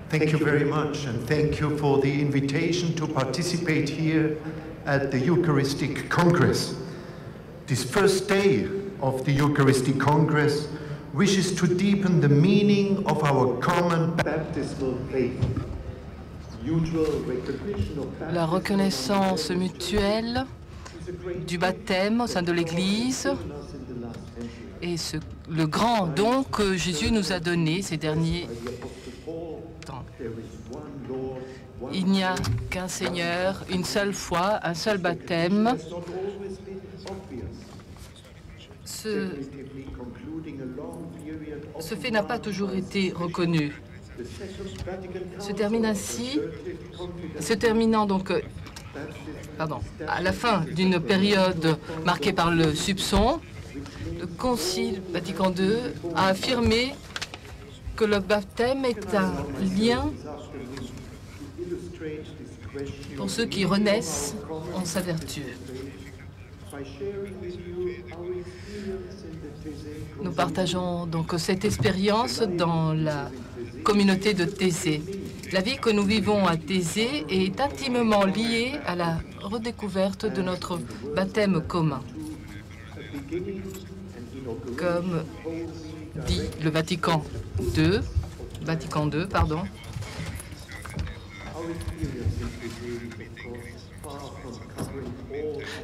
Thank you very much, and thank you for the invitation to participate here at the Eucharistic Congress. This first day of the Eucharistic Congress wishes to deepen the meaning of our common baptismal faith. La reconnaissance mutuelle du baptême au sein de l'Église et le grand don que Jésus nous a donné ces derniers temps. Il n'y a qu'un Seigneur, une seule foi, un seul baptême. Ce fait n'a pas toujours été reconnu. À la fin d'une période marquée par le soupçon, le Concile Vatican II a affirmé que le baptême est un lien pour ceux qui renaissent en sa vertu. Nous partageons donc cette expérience dans la communauté de Thésée. La vie que nous vivons à Thésée est intimement liée à la redécouverte de notre baptême commun. Comme dit le Vatican II,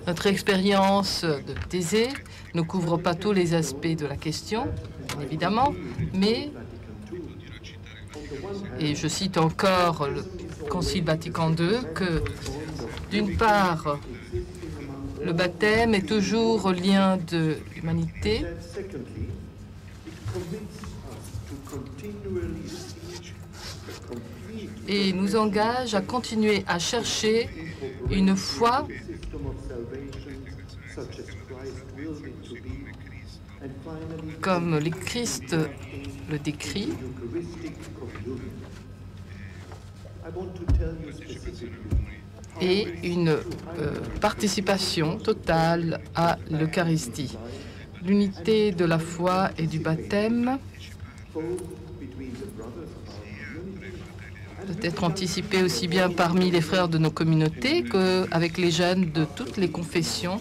Notre expérience de Thésée ne couvre pas tous les aspects de la question, bien évidemment, mais, et je cite encore le Concile Vatican II, que d'une part, le baptême est toujours lien de l'humanité, et nous engage à continuer à chercher une foi comme le Christ le décrit. Et une participation totale à l'Eucharistie. L'unité de la foi et du baptême peut être anticipée aussi bien parmi les frères de nos communautés qu'avec les jeunes de toutes les confessions.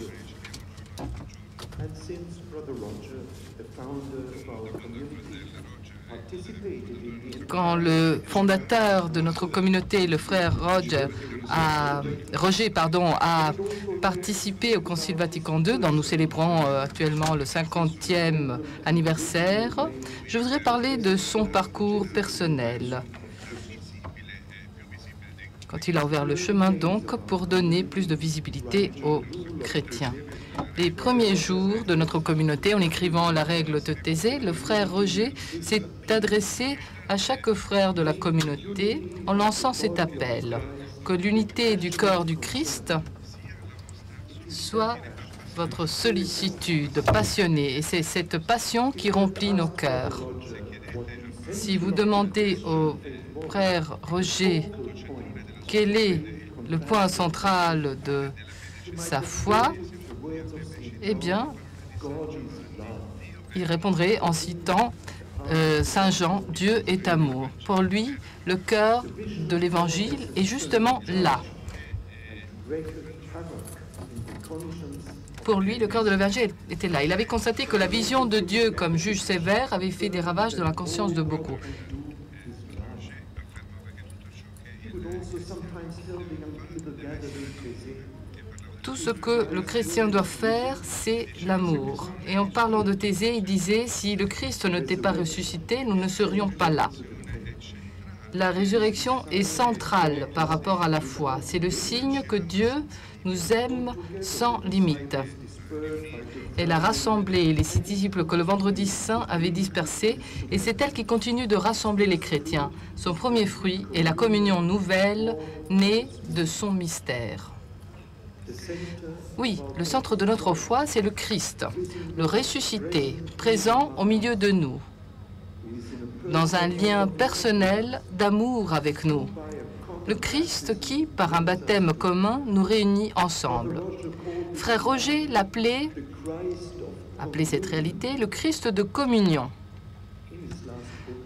Quand le fondateur de notre communauté, le frère Roger, a participé au Concile Vatican II, dont nous célébrons actuellement le 50e anniversaire, je voudrais parler de son parcours personnel. Quand il a ouvert le chemin, donc, pour donner plus de visibilité aux chrétiens. Les premiers jours de notre communauté, en écrivant la règle de Thésée, le frère Roger s'est adressé à chaque frère de la communauté en lançant cet appel, que l'unité du corps du Christ soit votre sollicitude passionnée, et c'est cette passion qui remplit nos cœurs. Si vous demandez au frère Roger quel est le point central de sa foi, eh bien, il répondrait en citant Saint Jean, Dieu est amour. Pour lui, le cœur de l'Évangile est justement là. Pour lui, le cœur de l'Évangile était là. Il avait constaté que la vision de Dieu comme juge sévère avait fait des ravages dans la conscience de beaucoup. Tout ce que le chrétien doit faire, c'est l'amour. Et en parlant de Thésée, il disait, si le Christ n'était pas ressuscité, nous ne serions pas là. La résurrection est centrale par rapport à la foi. C'est le signe que Dieu nous aime sans limite. Elle a rassemblé les 6 disciples que le vendredi saint avait dispersés, et c'est elle qui continue de rassembler les chrétiens. Son premier fruit est la communion nouvelle, née de son mystère. Oui, le centre de notre foi, c'est le Christ, le ressuscité, présent au milieu de nous, dans un lien personnel d'amour avec nous. Le Christ qui, par un baptême commun, nous réunit ensemble. Frère Roger l'appelait, cette réalité, le Christ de communion.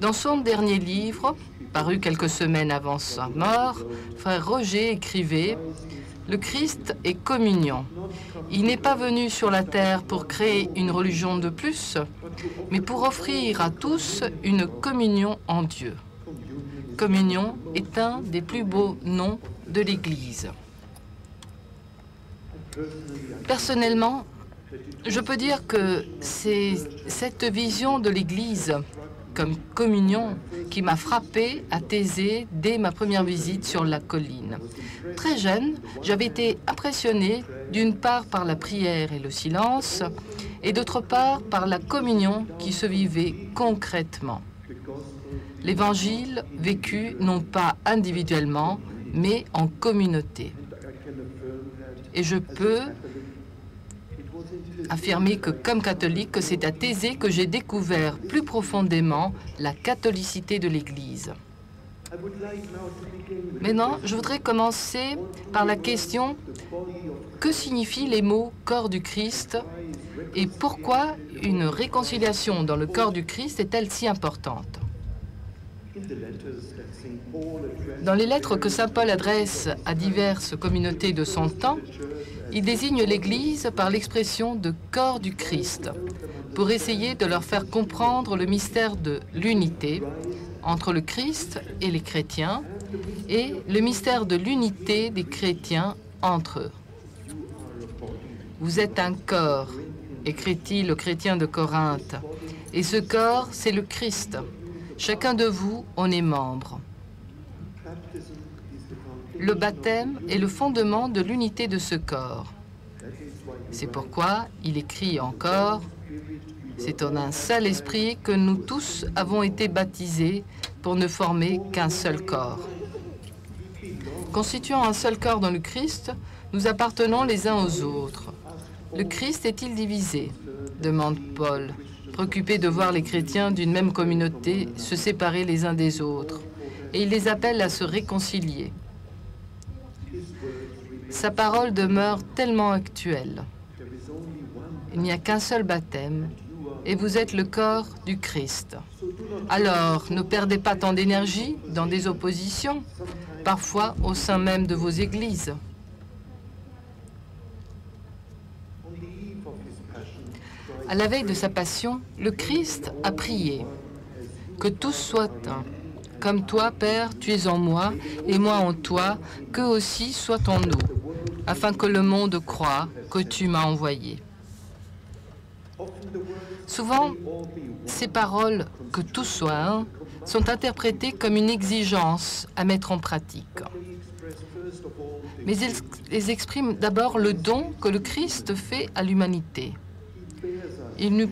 Dans son dernier livre, paru quelques semaines avant sa mort, frère Roger écrivait « Le Christ est communion. Il n'est pas venu sur la terre pour créer une religion de plus, mais pour offrir à tous une communion en Dieu. » Communion est un des plus beaux noms de l'Église. Personnellement, je peux dire que c'est cette vision de l'Église comme communion qui m'a frappée à Thésée dès ma première visite sur la colline. Très jeune, j'avais été impressionnée d'une part par la prière et le silence, et d'autre part par la communion qui se vivait concrètement. L'Évangile vécu non pas individuellement, mais en communauté. Et je peux affirmer que, comme catholique, c'est à Thésée que j'ai découvert plus profondément la catholicité de l'Église. Maintenant, je voudrais commencer par la question « Que signifient les mots « corps du Christ » et pourquoi une réconciliation dans le corps du Christ est-elle si importante ?» Dans les lettres que saint Paul adresse à diverses communautés de son temps, il désigne l'Église par l'expression de « corps du Christ » pour essayer de leur faire comprendre le mystère de l'unité entre le Christ et les chrétiens et le mystère de l'unité des chrétiens entre eux. « Vous êtes un corps », écrit-il aux chrétiens de Corinthe, et ce corps, c'est le Christ. Chacun de vous en est membre. Le baptême est le fondement de l'unité de ce corps. C'est pourquoi il écrit encore « C'est en un seul esprit que nous tous avons été baptisés pour ne former qu'un seul corps. » Constituant un seul corps dans le Christ, nous appartenons les uns aux autres. Le Christ est-il divisé ? Demande Paul, préoccupé de voir les chrétiens d'une même communauté se séparer les uns des autres. Et il les appelle à se réconcilier. Sa parole demeure tellement actuelle. Il n'y a qu'un seul baptême, et vous êtes le corps du Christ. Alors, ne perdez pas tant d'énergie dans des oppositions, parfois au sein même de vos églises. À la veille de sa passion, le Christ a prié « Que tous soient un. Comme toi, Père, tu es en moi, et moi en toi, qu'eux aussi soient en nous, afin que le monde croie que tu m'as envoyé. » Souvent, ces paroles « que tous soient un » sont interprétées comme une exigence à mettre en pratique. Mais ils expriment d'abord le don que le Christ fait à l'humanité. Il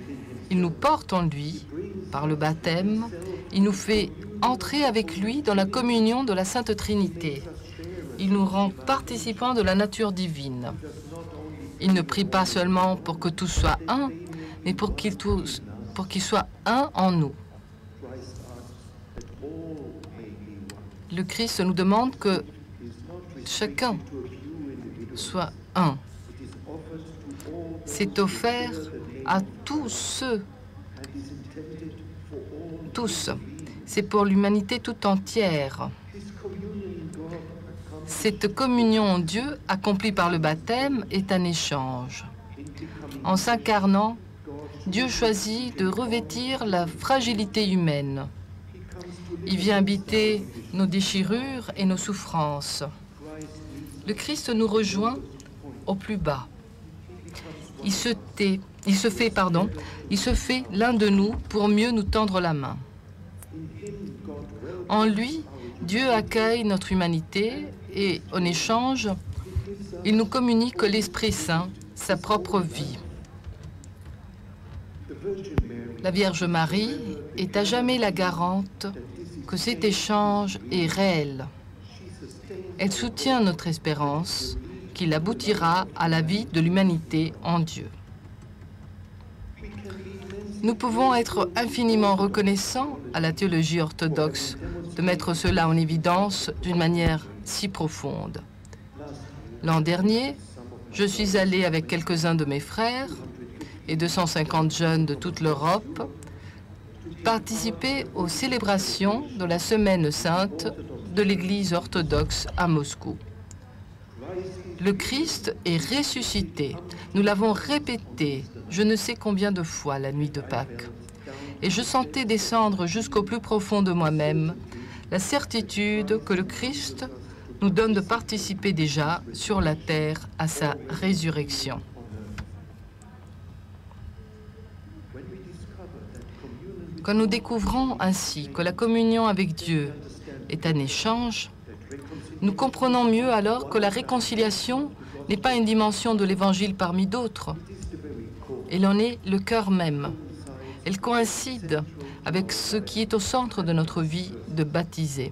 nous porte en lui, par le baptême, il nous fait entrer avec lui dans la communion de la Sainte Trinité. Il nous rend participants de la nature divine. Il ne prie pas seulement pour que tous soient un, mais pour qu'ils soient un en nous. Le Christ nous demande que chacun soit un. C'est offert à tous ceux, tous. C'est pour l'humanité tout entière. Cette communion en Dieu, accomplie par le baptême, est un échange. En s'incarnant, Dieu choisit de revêtir la fragilité humaine. Il vient habiter nos déchirures et nos souffrances. Le Christ nous rejoint au plus bas. Il se fait l'un de nous pour mieux nous tendre la main. En lui, Dieu accueille notre humanité et, en échange, il nous communique l'Esprit Saint, sa propre vie. La Vierge Marie est à jamais la garante que cet échange est réel. Elle soutient notre espérance qu'il aboutira à la vie de l'humanité en Dieu. Nous pouvons être infiniment reconnaissants à la théologie orthodoxe de mettre cela en évidence d'une manière si profonde. L'an dernier, je suis allé avec quelques-uns de mes frères et 250 jeunes de toute l'Europe participer aux célébrations de la Semaine sainte de l'Église orthodoxe à Moscou. Le Christ est ressuscité. Nous l'avons répété je ne sais combien de fois la nuit de Pâques. Et je sentais descendre jusqu'au plus profond de moi-même la certitude que le Christ nous donne de participer déjà sur la terre à sa résurrection. Quand nous découvrons ainsi que la communion avec Dieu est un échange, nous comprenons mieux alors que la réconciliation n'est pas une dimension de l'Évangile parmi d'autres. Elle en est le cœur même. Elle coïncide avec ce qui est au centre de notre vie de baptisé.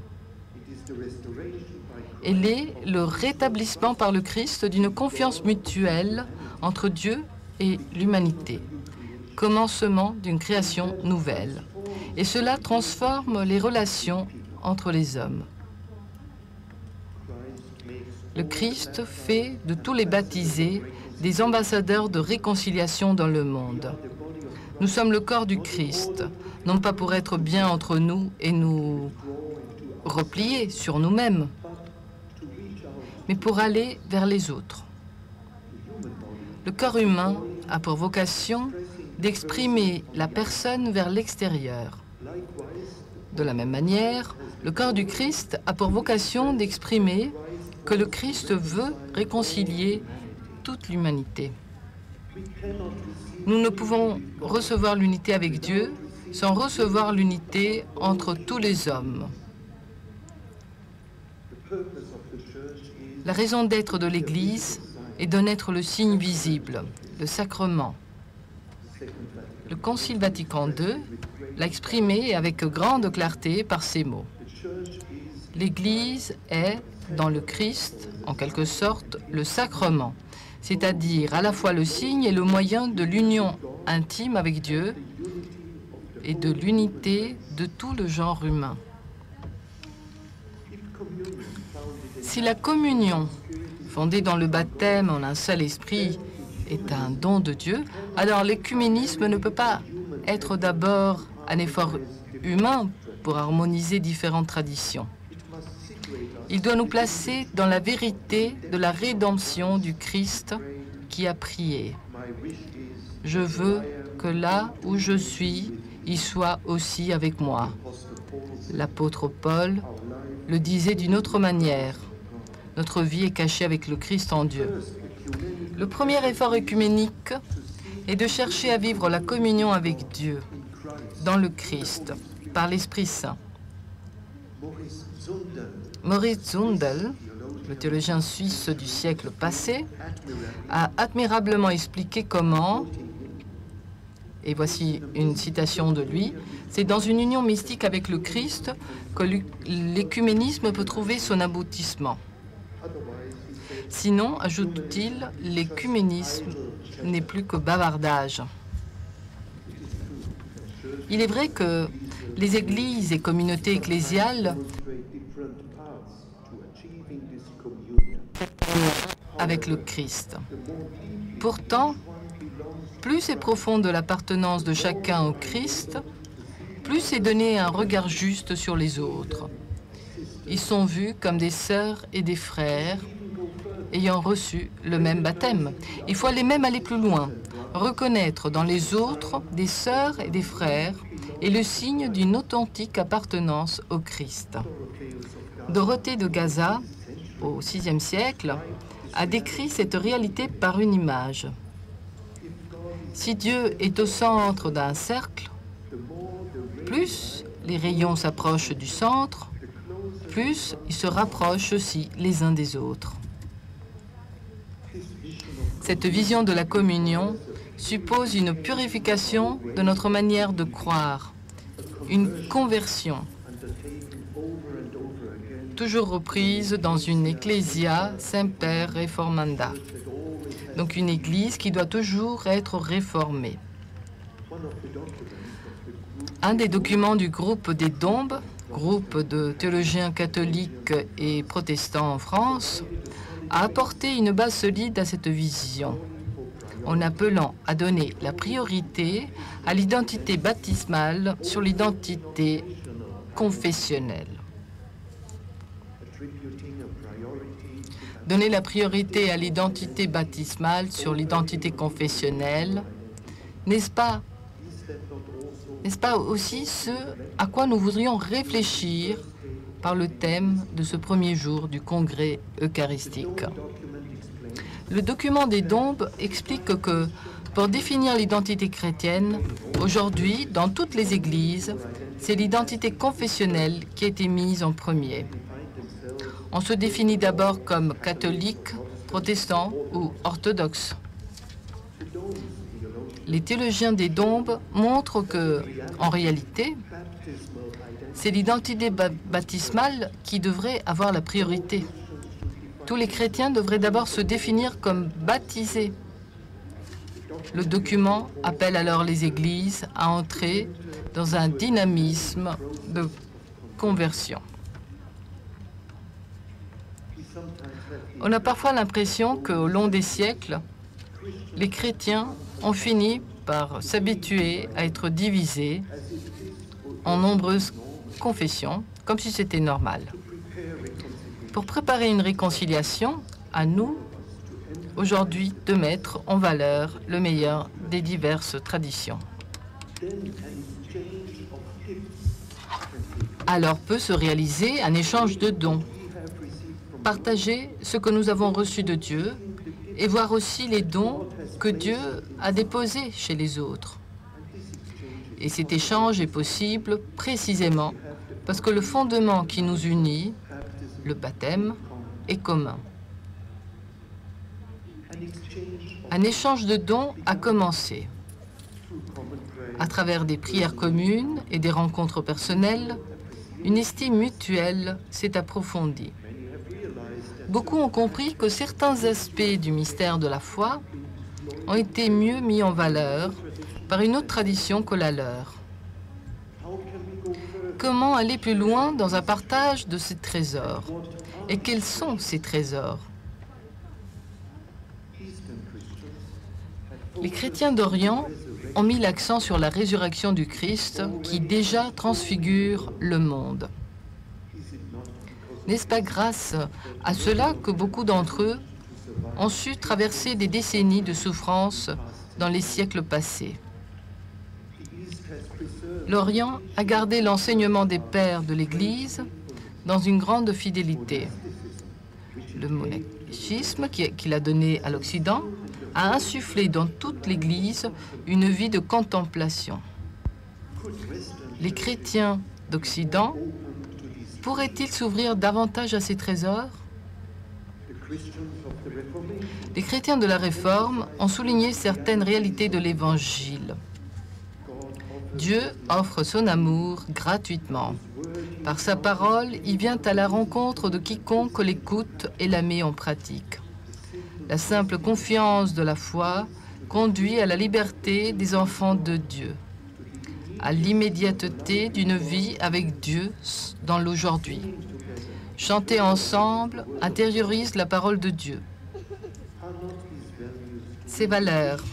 Elle est le rétablissement par le Christ d'une confiance mutuelle entre Dieu et l'humanité, commencement d'une création nouvelle. Et cela transforme les relations entre les hommes. Le Christ fait de tous les baptisés des ambassadeurs de réconciliation dans le monde. Nous sommes le corps du Christ, non pas pour être bien entre nous et nous replier sur nous-mêmes, mais pour aller vers les autres. Le corps humain a pour vocation d'exprimer la personne vers l'extérieur. De la même manière, le corps du Christ a pour vocation d'exprimer que le Christ veut réconcilier toute l'humanité. Nous ne pouvons recevoir l'unité avec Dieu sans recevoir l'unité entre tous les hommes. La raison d'être de l'Église est d'en être le signe visible, le sacrement. Le Concile Vatican II l'a exprimé avec grande clarté par ces mots. L'Église est, dans le Christ, en quelque sorte, le sacrement, c'est-à-dire à la fois le signe et le moyen de l'union intime avec Dieu et de l'unité de tout le genre humain. Si la communion, fondée dans le baptême en un seul esprit, est un don de Dieu, alors l'écuménisme ne peut pas être d'abord un effort humain pour harmoniser différentes traditions. Il doit nous placer dans la vérité de la rédemption du Christ qui a prié. Je veux que là où je suis, il soit aussi avec moi. L'apôtre Paul le disait d'une autre manière. Notre vie est cachée avec le Christ en Dieu. Le premier effort œcuménique est de chercher à vivre la communion avec Dieu, dans le Christ, par l'Esprit Saint. Maurice Zundel, le théologien suisse du siècle passé, a admirablement expliqué comment, et voici une citation de lui, c'est dans une union mystique avec le Christ que l'écuménisme peut trouver son aboutissement. Sinon, ajoute-t-il, l'écuménisme n'est plus que bavardage. Il est vrai que les églises et communautés ecclésiales avec le Christ. Pourtant, plus est profonde l'appartenance de chacun au Christ, plus est donné un regard juste sur les autres. Ils sont vus comme des sœurs et des frères ayant reçu le même baptême. Il faut aller même aller plus loin, reconnaître dans les autres des sœurs et des frères et le signe d'une authentique appartenance au Christ. Dorothée de Gaza, au VIe siècle, a décrit cette réalité par une image. Si Dieu est au centre d'un cercle, plus les rayons s'approchent du centre, plus ils se rapprochent aussi les uns des autres. Cette vision de la communion suppose une purification de notre manière de croire, une conversion, toujours reprise dans une ecclesia semper reformanda, donc une église qui doit toujours être réformée. Un des documents du groupe des Dombes, groupe de théologiens catholiques et protestants en France, a apporté une base solide à cette vision. en appelant à donner la priorité à l'identité baptismale sur l'identité confessionnelle. Donner la priorité à l'identité baptismale sur l'identité confessionnelle, n'est-ce pas aussi ce à quoi nous voudrions réfléchir par le thème de ce premier jour du congrès eucharistique? Le document des Dombes explique que pour définir l'identité chrétienne, aujourd'hui, dans toutes les églises, c'est l'identité confessionnelle qui a été mise en premier. On se définit d'abord comme catholique, protestant ou orthodoxe. Les théologiens des Dombes montrent que, en réalité, c'est l'identité baptismale qui devrait avoir la priorité. Tous les chrétiens devraient d'abord se définir comme baptisés. Le document appelle alors les églises à entrer dans un dynamisme de conversion. On a parfois l'impression qu'au long des siècles, les chrétiens ont fini par s'habituer à être divisés en nombreuses confessions, comme si c'était normal. Pour préparer une réconciliation, à nous, aujourd'hui, de mettre en valeur le meilleur des diverses traditions. Alors peut se réaliser un échange de dons. Partager ce que nous avons reçu de Dieu et voir aussi les dons que Dieu a déposés chez les autres. Et cet échange est possible précisément parce que le fondement qui nous unit, le baptême, est commun. Un échange de dons a commencé. À travers des prières communes et des rencontres personnelles, une estime mutuelle s'est approfondie. Beaucoup ont compris que certains aspects du mystère de la foi ont été mieux mis en valeur par une autre tradition que la leur. Comment aller plus loin dans un partage de ces trésors? Et quels sont ces trésors? Les chrétiens d'Orient ont mis l'accent sur la résurrection du Christ qui déjà transfigure le monde. N'est-ce pas grâce à cela que beaucoup d'entre eux ont su traverser des décennies de souffrance dans les siècles passés? L'Orient a gardé l'enseignement des pères de l'Église dans une grande fidélité. Le monachisme qu'il a donné à l'Occident a insufflé dans toute l'Église une vie de contemplation. Les chrétiens d'Occident pourraient-ils s'ouvrir davantage à ces trésors? Les chrétiens de la Réforme ont souligné certaines réalités de l'Évangile. Dieu offre son amour gratuitement. Par sa parole, il vient à la rencontre de quiconque l'écoute et la met en pratique. La simple confiance de la foi conduit à la liberté des enfants de Dieu, à l'immédiateté d'une vie avec Dieu dans l'aujourd'hui. Chanter ensemble intériorise la parole de Dieu. Ces valeurs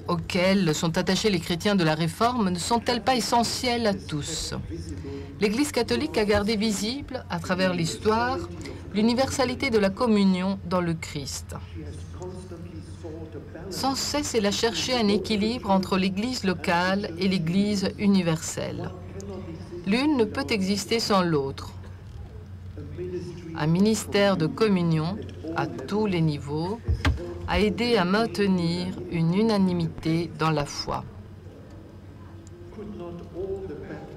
auxquelles sont attachés les chrétiens de la Réforme ne sont-elles pas essentielles à tous? L'Église catholique a gardé visible, à travers l'histoire, l'universalité de la communion dans le Christ. Sans cesse, elle a cherché un équilibre entre l'Église locale et l'Église universelle. L'une ne peut exister sans l'autre. Un ministère de communion, à tous les niveaux, a aidé à maintenir une unanimité dans la foi.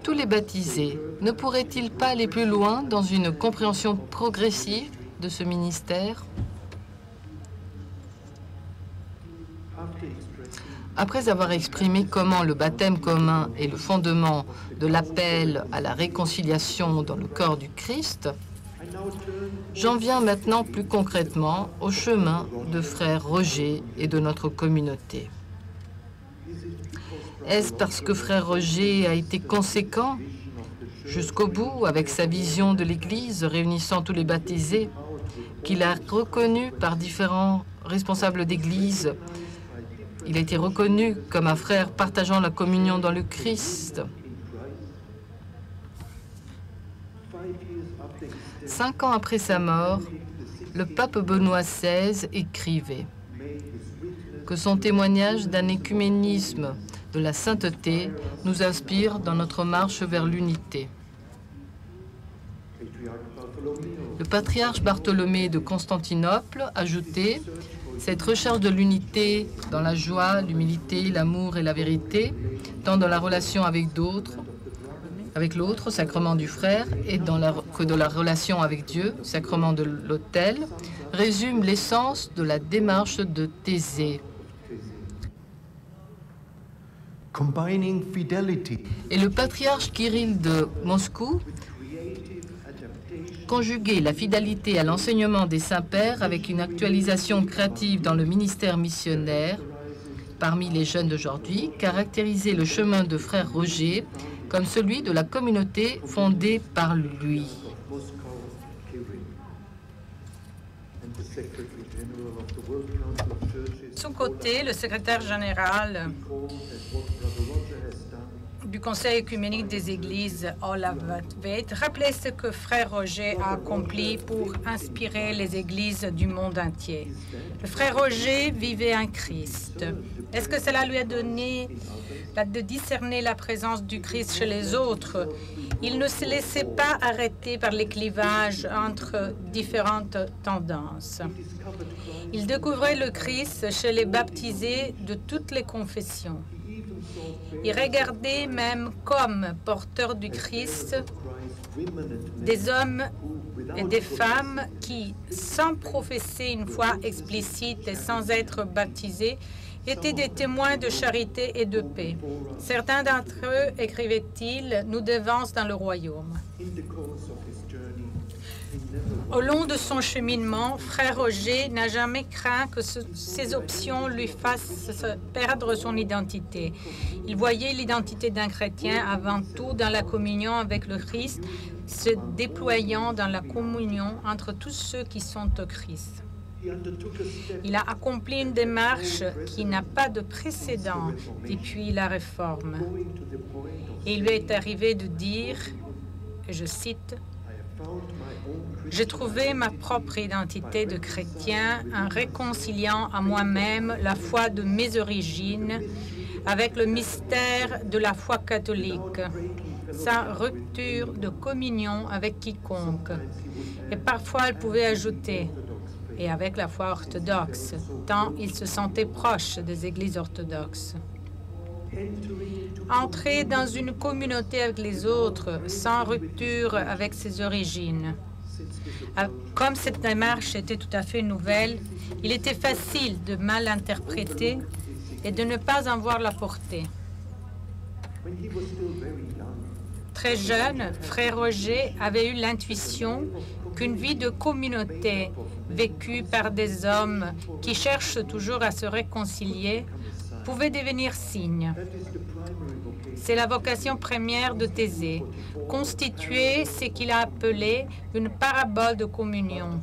Tous les baptisés ne pourraient-ils pas aller plus loin dans une compréhension progressive de ce ministère? Après avoir exprimé comment le baptême commun est le fondement de l'appel à la réconciliation dans le corps du Christ, j'en viens maintenant plus concrètement au chemin de frère Roger et de notre communauté. Est-ce parce que frère Roger a été conséquent jusqu'au bout avec sa vision de l'Église réunissant tous les baptisés qu'il a reconnu par différents responsables d'Église. Il a été reconnu comme un frère partageant la communion dans le Christ. 5 ans après sa mort, le pape Benoît XVI écrivait que son témoignage d'un écuménisme de la sainteté nous inspire dans notre marche vers l'unité. Le patriarche Bartholomée de Constantinople ajoutait « Cette recherche de l'unité dans la joie, l'humilité, l'amour et la vérité, tant dans la relation avec d'autres, avec l'autre, sacrement du frère, et que dans la relation avec Dieu, sacrement de l'autel, résume l'essence de la démarche de Thésée. » Et le patriarche Kirill de Moscou conjuguait la fidélité à l'enseignement des saints-pères avec une actualisation créative dans le ministère missionnaire parmi les jeunes d'aujourd'hui, caractérisait le chemin de frère Roger comme celui de la communauté fondée par lui. De son côté, le secrétaire général du Conseil œcuménique des Églises, Olav Tveit, rappelait ce que frère Roger a accompli pour inspirer les églises du monde entier. Le frère Roger vivait un Christ. Est-ce que cela lui a donné de discerner la présence du Christ chez les autres? Il ne se laissait pas arrêter par les clivages entre différentes tendances. Il découvrait le Christ chez les baptisés de toutes les confessions. Il regardait même comme porteurs du Christ des hommes et des femmes qui, sans professer une foi explicite et sans être baptisés, étaient des témoins de charité et de paix. Certains d'entre eux, écrivait-il, nous devancent dans le royaume. Au long de son cheminement, frère Roger n'a jamais craint que ces options lui fassent perdre son identité. Il voyait l'identité d'un chrétien avant tout dans la communion avec le Christ, se déployant dans la communion entre tous ceux qui sont au Christ. Il a accompli une démarche qui n'a pas de précédent depuis la Réforme. Et il lui est arrivé de dire, je cite, « J'ai trouvé ma propre identité de chrétien en réconciliant à moi-même la foi de mes origines avec le mystère de la foi catholique, sans rupture de communion avec quiconque. » Et parfois, elle pouvait ajouter « et avec la foi orthodoxe », tant il se sentait proche des églises orthodoxes. Entrer dans une communauté avec les autres, sans rupture avec ses origines. Comme cette démarche était tout à fait nouvelle, il était facile de mal interpréter et de ne pas en voir la portée. Très jeune, frère Roger avait eu l'intuition qu'une vie de communauté vécue par des hommes qui cherchent toujours à se réconcilier pouvait devenir signe. C'est la vocation première de Thésée, constituer ce qu'il a appelé une parabole de communion.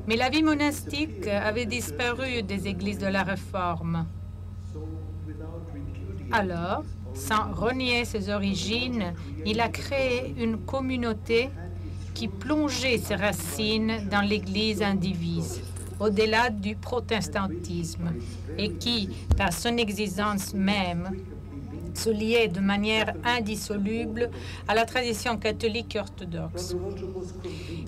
Mais la vie monastique avait disparu des églises de la Réforme. Alors, sans renier ses origines, il a créé une communauté qui plongeait ses racines dans l'Église indivise, au-delà du protestantisme, et qui, par son existence même, se liait de manière indissoluble à la tradition catholique et orthodoxe.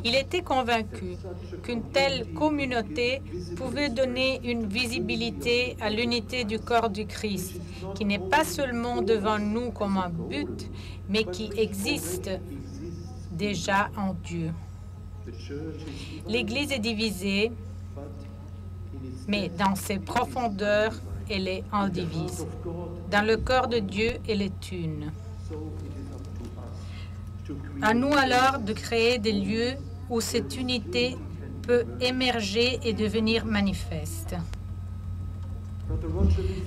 Il était convaincu qu'une telle communauté pouvait donner une visibilité à l'unité du corps du Christ, qui n'est pas seulement devant nous comme un but, mais qui existe déjà en Dieu. L'Église est divisée, mais dans ses profondeurs, elle est indivise. Dans le corps de Dieu, elle est une. À nous alors de créer des lieux où cette unité peut émerger et devenir manifeste.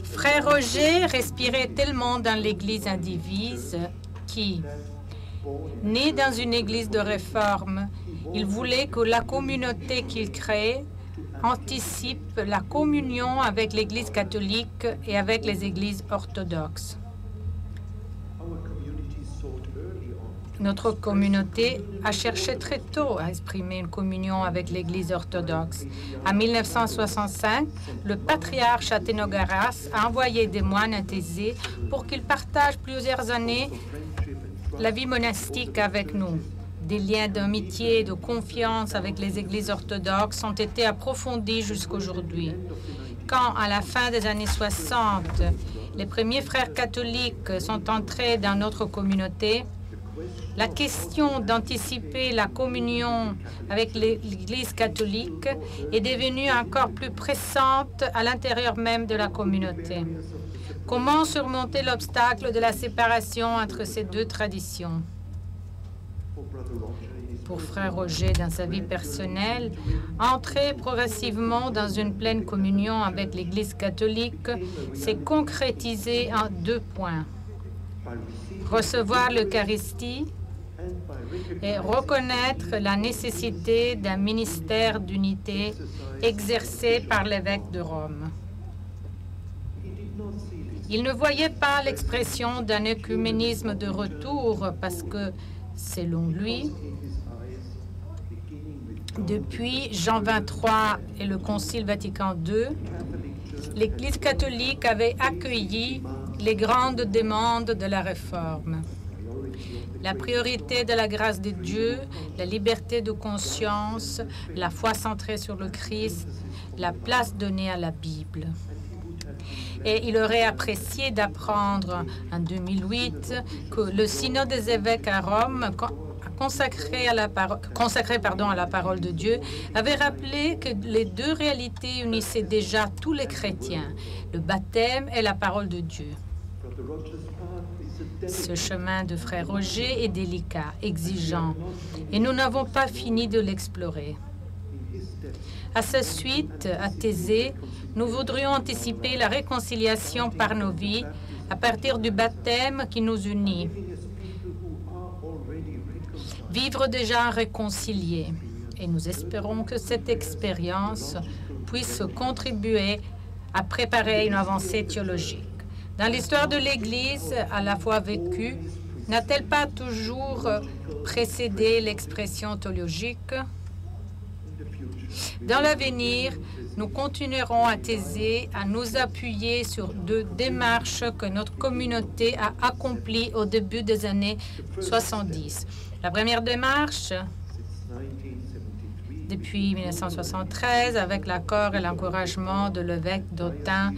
Frère Roger respirait tellement dans l'Église indivise qui, né dans une Église de Réforme, Il voulait que la communauté qu'il crée anticipe la communion avec l'Église catholique et avec les églises orthodoxes. Notre communauté a cherché très tôt à exprimer une communion avec l'Église orthodoxe. En 1965, le patriarche Athénogaras a envoyé des moines à Thésée pour qu'ils partagent plusieurs années la vie monastique avec nous. Des liens d'amitié et de confiance avec les églises orthodoxes ont été approfondis jusqu'aujourd'hui. Quand, à la fin des années 60, les premiers frères catholiques sont entrés dans notre communauté, la question d'anticiper la communion avec l'Église catholique est devenue encore plus pressante à l'intérieur même de la communauté. Comment surmonter l'obstacle de la séparation entre ces deux traditions? Pour Frère Roger, dans sa vie personnelle, entrer progressivement dans une pleine communion avec l'Église catholique s'est concrétisé en 2 points. Recevoir l'Eucharistie et reconnaître la nécessité d'un ministère d'unité exercé par l'évêque de Rome. Il ne voyait pas l'expression d'un œcuménisme de retour parce que, selon lui, depuis Jean XXIII et le Concile Vatican II, l'Église catholique avait accueilli les grandes demandes de la réforme. La priorité de la grâce de Dieu, la liberté de conscience, la foi centrée sur le Christ, la place donnée à la Bible. Et il aurait apprécié d'apprendre en 2008 que le synode des évêques à Rome, consacré à la parole de Dieu, avait rappelé que les deux réalités unissaient déjà tous les chrétiens, le baptême et la parole de Dieu. Ce chemin de Frère Roger est délicat, exigeant, et nous n'avons pas fini de l'explorer. À sa suite, à Thésée, nous voudrions anticiper la réconciliation par nos vies à partir du baptême qui nous unit. Vivre déjà réconciliés. Et nous espérons que cette expérience puisse contribuer à préparer une avancée théologique. Dans l'histoire de l'Église, à la fois vécue, n'a-t-elle pas toujours précédé l'expression théologique? Dans l'avenir, nous continuerons à Thésée à nous appuyer sur 2 démarches que notre communauté a accomplies au début des années 70. La première démarche, depuis 1973, avec l'accord et l'encouragement de l'évêque d'Autun,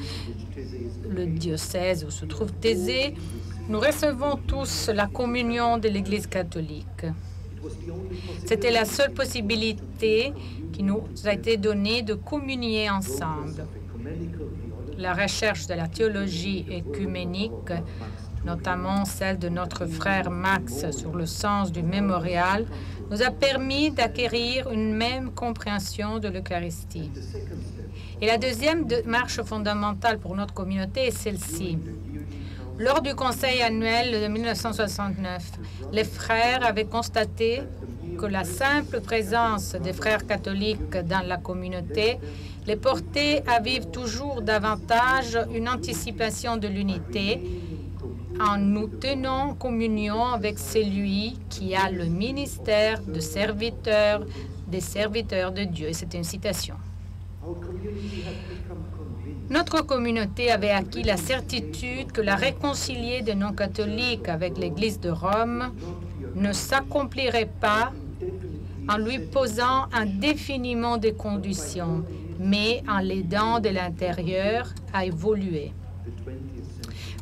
le diocèse où se trouve Thésée, nous recevons tous la communion de l'Église catholique. C'était la seule possibilité qui nous a été donnée de communier ensemble. La recherche de la théologie œcuménique, notamment celle de notre frère Max sur le sens du mémorial, nous a permis d'acquérir une même compréhension de l'Eucharistie. Et la deuxième démarche fondamentale pour notre communauté est celle-ci. Lors du conseil annuel de 1969, les frères avaient constaté que la simple présence des frères catholiques dans la communauté les portait à vivre toujours davantage une anticipation de l'unité en nous tenant communion avec celui qui a le ministère de serviteur des serviteurs de Dieu. Et c'était une citation. Notre communauté avait acquis la certitude que la réconciliation des non-catholiques avec l'Église de Rome ne s'accomplirait pas en lui posant indéfiniment des conditions, mais en l'aidant de l'intérieur à évoluer.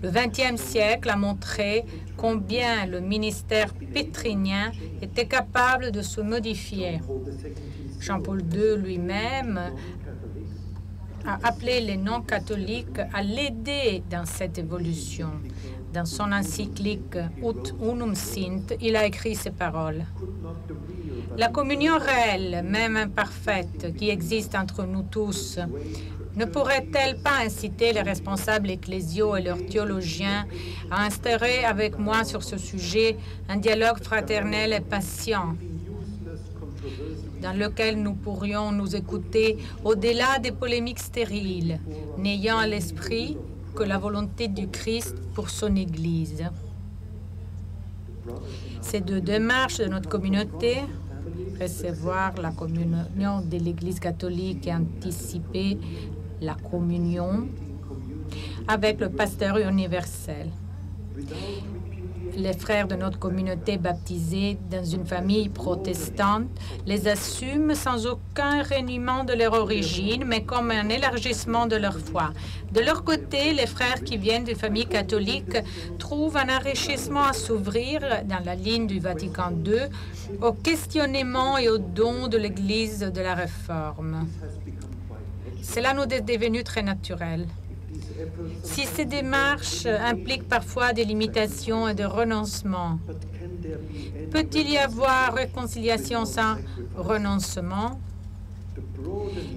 Le XXe siècle a montré combien le ministère pétrinien était capable de se modifier. Jean-Paul II lui-même a appelé les non-catholiques à l'aider dans cette évolution. Dans son encyclique Ut unum sint, il a écrit ces paroles. La communion réelle, même imparfaite, qui existe entre nous tous, ne pourrait-elle pas inciter les responsables ecclésiaux et leurs théologiens à instaurer avec moi sur ce sujet un dialogue fraternel et patient? dans lequel nous pourrions nous écouter au-delà des polémiques stériles, n'ayant à l'esprit que la volonté du Christ pour son Église. Ces deux démarches de notre communauté, recevoir la communion de l'Église catholique et anticiper la communion avec le pasteur universel. Les frères de notre communauté baptisés dans une famille protestante les assument sans aucun reniement de leur origine, mais comme un élargissement de leur foi. De leur côté, les frères qui viennent d'une famille catholique trouvent un enrichissement à s'ouvrir dans la ligne du Vatican II au questionnement et au don de l'Église de la Réforme. Cela nous est devenu très naturel. Si ces démarches impliquent parfois des limitations et des renoncements, peut-il y avoir réconciliation sans renoncement?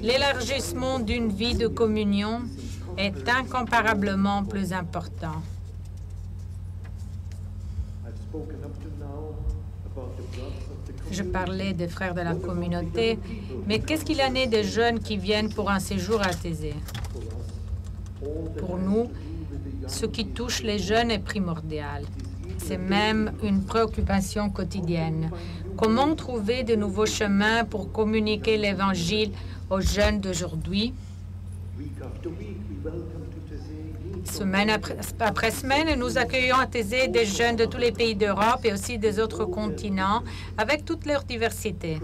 L'élargissement d'une vie de communion est incomparablement plus important. Je parlais des frères de la communauté, mais qu'est-ce qu'il en est des jeunes qui viennent pour un séjour à Thésée? Pour nous, ce qui touche les jeunes est primordial. C'est même une préoccupation quotidienne. Comment trouver de nouveaux chemins pour communiquer l'Évangile aux jeunes d'aujourd'hui? Semaine après semaine, nous accueillons à Thésée des jeunes de tous les pays d'Europe et aussi des autres continents, avec toute leur diversité.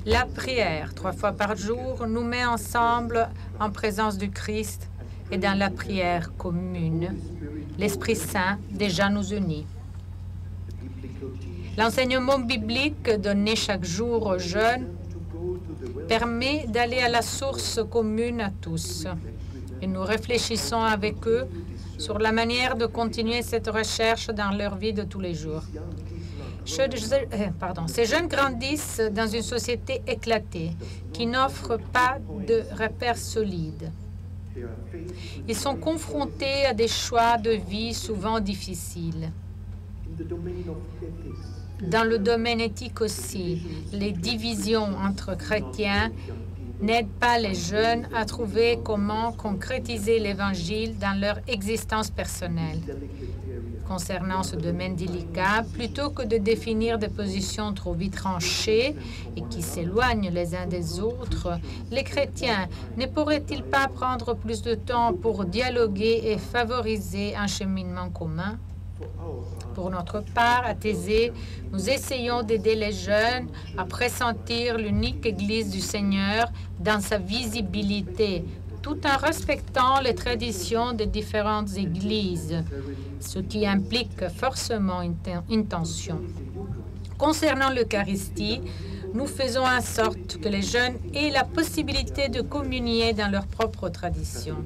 La prière, 3 fois par jour, nous met ensemble en présence du Christ et dans la prière commune. L'Esprit Saint déjà nous unit. L'enseignement biblique donné chaque jour aux jeunes permet d'aller à la source commune à tous. Et nous réfléchissons avec eux sur la manière de continuer cette recherche dans leur vie de tous les jours. Ces jeunes grandissent dans une société éclatée qui n'offre pas de repères solides. Ils sont confrontés à des choix de vie souvent difficiles. Dans le domaine éthique aussi, les divisions entre chrétiens n'aident pas les jeunes à trouver comment concrétiser l'Évangile dans leur existence personnelle. Concernant ce domaine délicat, plutôt que de définir des positions trop vite tranchées et qui s'éloignent les uns des autres, les chrétiens ne pourraient-ils pas prendre plus de temps pour dialoguer et favoriser un cheminement commun? Pour notre part, à Thésée, nous essayons d'aider les jeunes à pressentir l'unique Église du Seigneur dans sa visibilité, tout en respectant les traditions des différentes églises, ce qui implique forcément une tension. Concernant l'Eucharistie, nous faisons en sorte que les jeunes aient la possibilité de communier dans leur propre tradition.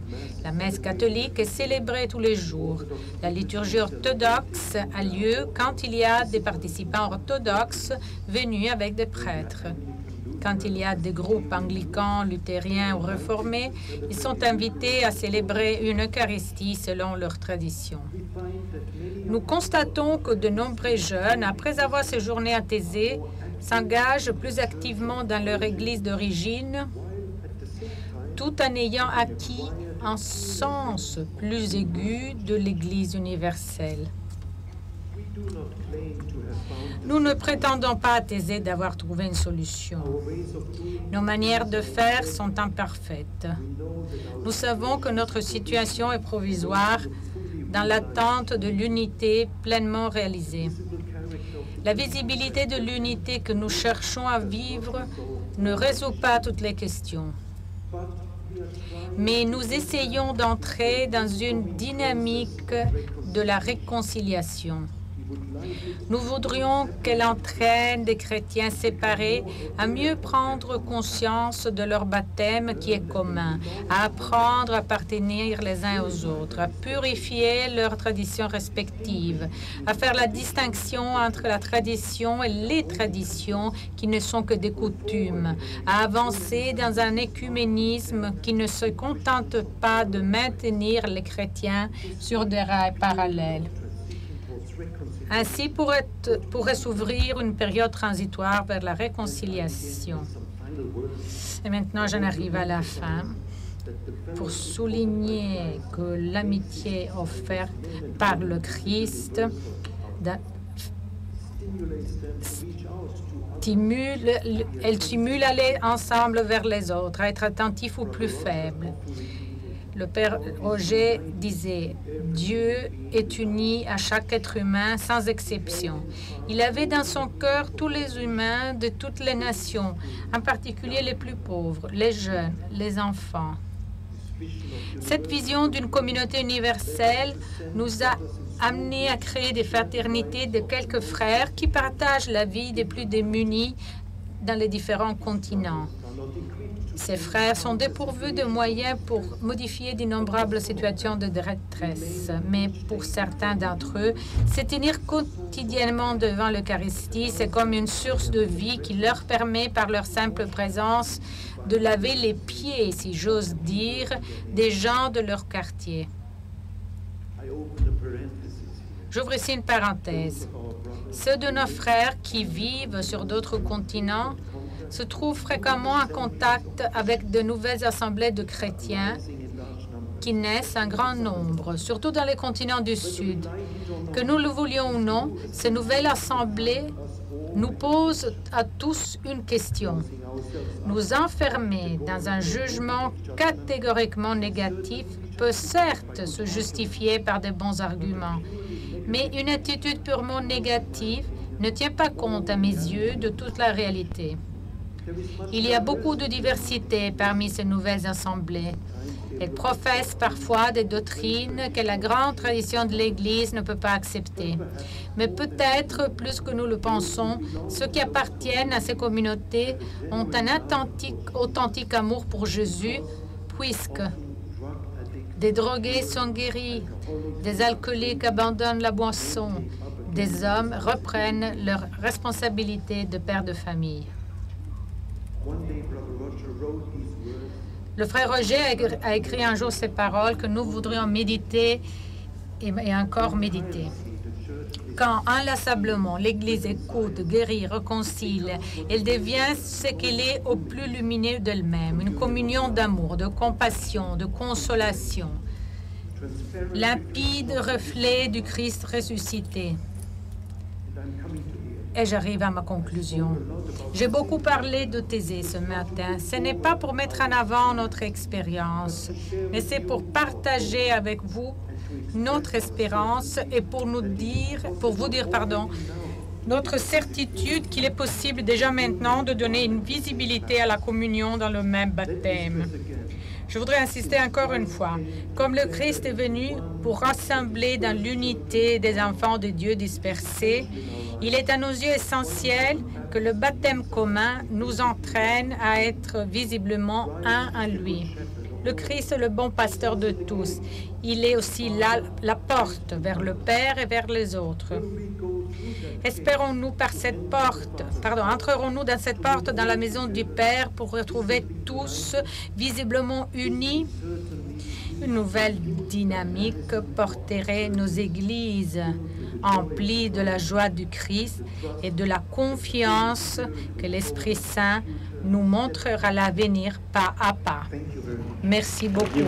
La messe catholique est célébrée tous les jours. La liturgie orthodoxe a lieu quand il y a des participants orthodoxes venus avec des prêtres. Quand il y a des groupes anglicans, luthériens ou réformés, ils sont invités à célébrer une Eucharistie selon leur tradition. Nous constatons que de nombreux jeunes, après avoir séjourné à Thésée, s'engagent plus activement dans leur église d'origine, tout en ayant acquis un sens plus aigu de l'Église universelle. Nous ne prétendons pas à Thésée d'avoir trouvé une solution. Nos manières de faire sont imparfaites. Nous savons que notre situation est provisoire dans l'attente de l'unité pleinement réalisée. La visibilité de l'unité que nous cherchons à vivre ne résout pas toutes les questions. Mais nous essayons d'entrer dans une dynamique de la réconciliation. Nous voudrions qu'elle entraîne des chrétiens séparés à mieux prendre conscience de leur baptême qui est commun, à apprendre à appartenir les uns aux autres, à purifier leurs traditions respectives, à faire la distinction entre la tradition et les traditions qui ne sont que des coutumes, à avancer dans un écuménisme qui ne se contente pas de maintenir les chrétiens sur des rails parallèles. Ainsi pourrait s'ouvrir une période transitoire vers la réconciliation. Et maintenant, j'en arrive à la fin pour souligner que l'amitié offerte par le Christ stimule à aller ensemble vers les autres, à être attentif aux plus faibles. Le Père Roger disait « Dieu est uni à chaque être humain sans exception. Il avait dans son cœur tous les humains de toutes les nations, en particulier les plus pauvres, les jeunes, les enfants. » Cette vision d'une communauté universelle nous a amenés à créer des fraternités de quelques frères qui partagent la vie des plus démunis dans les différents continents. Ces frères sont dépourvus de moyens pour modifier d'innombrables situations de détresse. Mais pour certains d'entre eux, se tenir quotidiennement devant l'Eucharistie, c'est comme une source de vie qui leur permet, par leur simple présence, de laver les pieds, si j'ose dire, des gens de leur quartier. J'ouvre ici une parenthèse. Ceux de nos frères qui vivent sur d'autres continents se trouvent fréquemment en contact avec de nouvelles assemblées de chrétiens qui naissent en grand nombre, surtout dans les continents du Sud. Que nous le voulions ou non, ces nouvelles assemblées nous posent à tous une question. Nous enfermer dans un jugement catégoriquement négatif peut certes se justifier par de bons arguments, mais une attitude purement négative ne tient pas compte, à mes yeux, de toute la réalité. Il y a beaucoup de diversité parmi ces nouvelles assemblées. Elles professent parfois des doctrines que la grande tradition de l'Église ne peut pas accepter. Mais peut-être, plus que nous le pensons, ceux qui appartiennent à ces communautés ont un authentique amour pour Jésus, puisque des drogués sont guéris, des alcooliques abandonnent la boisson, des hommes reprennent leur responsabilité de père de famille. Le frère Roger a écrit un jour ces paroles que nous voudrions méditer et encore méditer. Quand inlassablement l'Église écoute, guérit, réconcilie, elle devient ce qu'elle est au plus lumineux d'elle-même, une communion d'amour, de compassion, de consolation, limpide reflet du Christ ressuscité. Et j'arrive à ma conclusion. J'ai beaucoup parlé de Thésée ce matin. Ce n'est pas pour mettre en avant notre expérience, mais c'est pour partager avec vous notre espérance et pour vous dire, notre certitude qu'il est possible déjà maintenant de donner une visibilité à la communion dans le même baptême. Je voudrais insister encore une fois. Comme le Christ est venu pour rassembler dans l'unité des enfants de Dieu dispersés, il est à nos yeux essentiel que le baptême commun nous entraîne à être visiblement un en lui. Le Christ est le bon pasteur de tous. Il est aussi la porte vers le Père et vers les autres. Espérons-nous entrerons-nous dans cette porte dans la maison du Père pour retrouver tous visiblement unis? Une nouvelle dynamique porterait nos églises emplies de la joie du Christ et de la confiance que l'Esprit Saint nous montrera l'avenir pas à pas. Merci beaucoup.